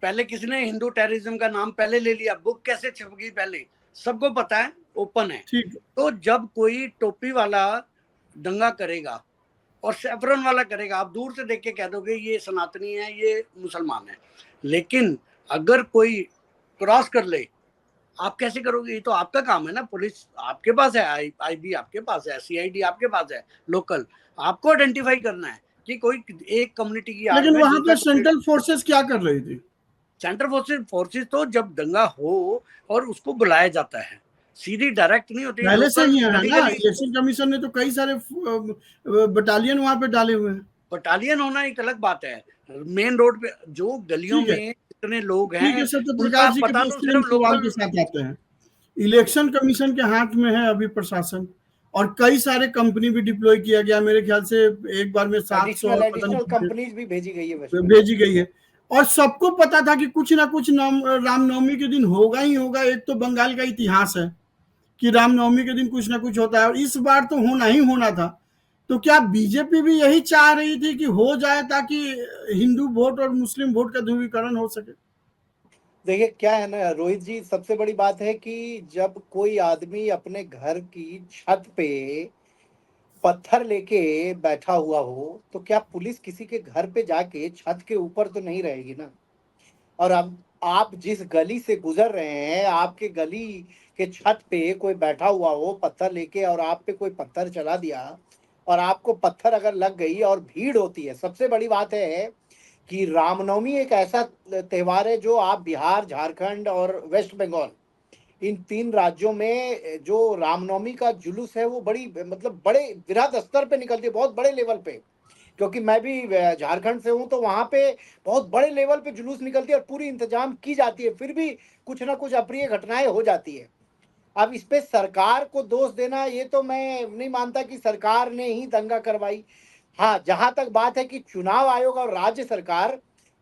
पहले किसने हिंदू टेररिज्म का नाम पहले ले लिया, बुक कैसे छप गई पहले, सबको पता है, ओपन है। तो जब कोई टोपी वाला दंगा करेगा और सैफरन वाला करेगा, आप दूर से देख के कह दोगे ये सनातनी है, ये मुसलमान है। लेकिन अगर कोई क्रॉस कर ले, आप कैसे करोगे? ये तो आपका काम है ना, पुलिस आपके पास है, आईबी आपके पास है, सीआईडी आपके पास है, लोकल आपको आइडेंटिफाई करना है कि कोई एक कम्युनिटी की। लेकिन वहां पे सेंट्रल फोर्सेस क्या कर रही थी? सेंट्रल फोर्सेस तो जब दंगा हो और उसको बुलाया जाता है, सीधी डायरेक्ट नहीं होती, पहले से ही है ना। इलेक्शन कमीशन ने तो कई सारे बटालियन वहां पे डाले हुए हैं। बटालियन होना एक अलग बात है, मेन रोड पे जो गलियों में इतने लोग हैं, सत्यप्रकाश जी के साथ आते हैं। इलेक्शन कमीशन के हाथ में है अभी प्रशासन, और कई सारे कंपनी भी डिप्लॉय किया गया, मेरे ख्याल से एक बार में 700 कंपनीज भी भेजी गई है, और सबको पता था कि कुछ ना कुछ रामनवमी के दिन होगा ही होगा। एक तो बंगाल का इतिहास है कि रामनवमी के दिन कुछ ना कुछ होता है, और इस बार तो होना ही होना था। तो क्या बीजेपी भी यही चाह रही थी कि हो जाए ताकि हिंदू वोट और मुस्लिम वोट का ध्रुवीकरण हो सके? देखिए क्या है ना रोहित जी, सबसे बड़ी बात है कि जब कोई आदमी अपने घर की छत पे पत्थर लेके बैठा हुआ हो, तो क्या पुलिस किसी के घर पे जाके छत के ऊपर तो नहीं रहेगी ना। और अब आप जिस गली से गुजर रहे हैं, आपके गली के छत पे कोई बैठा हुआ हो पत्थर लेके, और आप पे कोई पत्थर चला दिया और आपको पत्थर अगर लग गई और भीड़ होती है। सबसे बड़ी बात है कि रामनवमी एक ऐसा त्योहार है जो आप बिहार, झारखंड और वेस्ट बंगाल, इन 3 राज्यों में जो रामनवमी का जुलूस है वो बड़ी मतलब बड़े वृहद स्तर पे निकलती है, बहुत बड़े लेवल पे। क्योंकि मैं भी झारखंड से हूँ, तो वहाँ पे बहुत बड़े लेवल पे जुलूस निकलती है और पूरी इंतजाम की जाती है, फिर भी कुछ ना कुछ अप्रिय घटनाएं हो जाती है। अब इस पे सरकार को दोष देना, ये तो मैं नहीं मानता कि सरकार ने ही दंगा करवाई। हाँ, जहां तक बात है कि चुनाव आयोग और राज्य सरकार,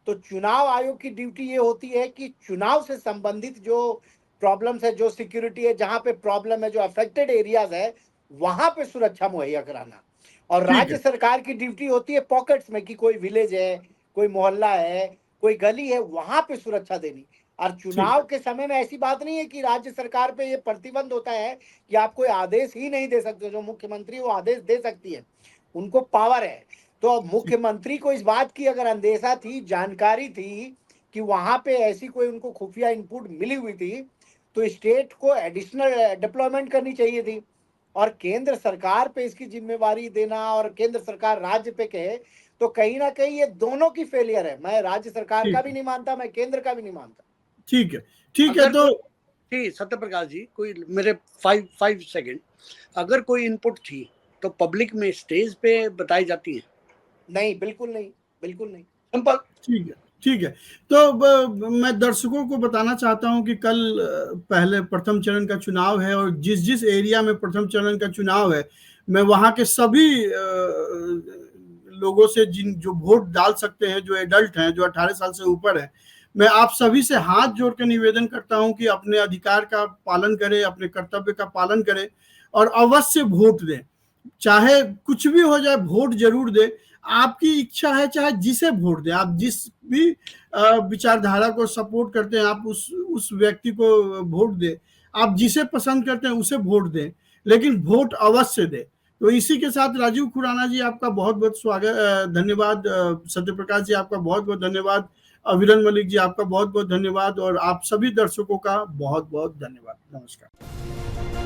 तो चुनाव आयोग की ड्यूटी ये होती है कि चुनाव से संबंधित जो प्रॉब्लम्स है, जो सिक्योरिटी है, जहां पे प्रॉब्लम है, जो अफेक्टेड एरियाज है, वहां पे सुरक्षा मुहैया कराना। और राज्य सरकार की ड्यूटी होती है पॉकेट्स में कि कोई विलेज है, कोई मोहल्ला है, कोई गली है, वहां पे सुरक्षा देनी। और चुनाव के समय में ऐसी बात नहीं है कि राज्य सरकार पे ये प्रतिबंध होता है कि आप कोई आदेश ही नहीं दे सकते। जो मुख्यमंत्री वो आदेश दे सकती है, उनको पावर है। तो मुख्यमंत्री को इस बात की अगर अंदेशा थी, जानकारी थी कि वहां पे ऐसी कोई उनको खुफिया इनपुट मिली हुई थी, तो स्टेट को एडिशनल डिप्लॉयमेंट करनी चाहिए थी। और केंद्र सरकार पे इसकी जिम्मेवारी देना और केंद्र सरकार राज्य पे कहे, तो कहीं ना कहीं ये दोनों की फेलियर है। मैं राज्य सरकार का भी नहीं मानता, मैं केंद्र का भी नहीं मानता। ठीक है, ठीक है। तो सत्यप्रकाश जी, कोई मेरे 5 सेकंड, अगर कोई इनपुट थी तो पब्लिक में स्टेज पे बताई जाती है? नहीं, बिल्कुल नहीं, बिल्कुल नहीं, सिंपल। ठीक है, ठीक है। तो मैं दर्शकों को बताना चाहता हूं कि कल पहले प्रथम चरण का चुनाव है, और जिस जिस एरिया में प्रथम चरण का चुनाव है, मैं वहां के सभी लोगों से जो वोट डाल सकते हैं, जो एडल्ट हैं, जो 18 साल से ऊपर है, मैं आप सभी से हाथ जोड़ के निवेदन करता हूं कि अपने अधिकार का पालन करें, अपने कर्तव्य का पालन करें और अवश्य वोट दें। चाहे कुछ भी हो जाए, वोट जरूर दें। आपकी इच्छा है, चाहे जिसे वोट दें, आप जिस भी विचारधारा को सपोर्ट करते हैं आप उस व्यक्ति को वोट दें, आप जिसे पसंद करते हैं उसे वोट दें, लेकिन वोट अवश्य दें। तो इसी के साथ राजीव खुराना जी आपका बहुत बहुत स्वागत, धन्यवाद। सत्यप्रकाश जी आपका बहुत बहुत धन्यवाद। अविरन मलिक जी आपका बहुत बहुत धन्यवाद, और आप सभी दर्शकों का बहुत बहुत धन्यवाद। नमस्कार।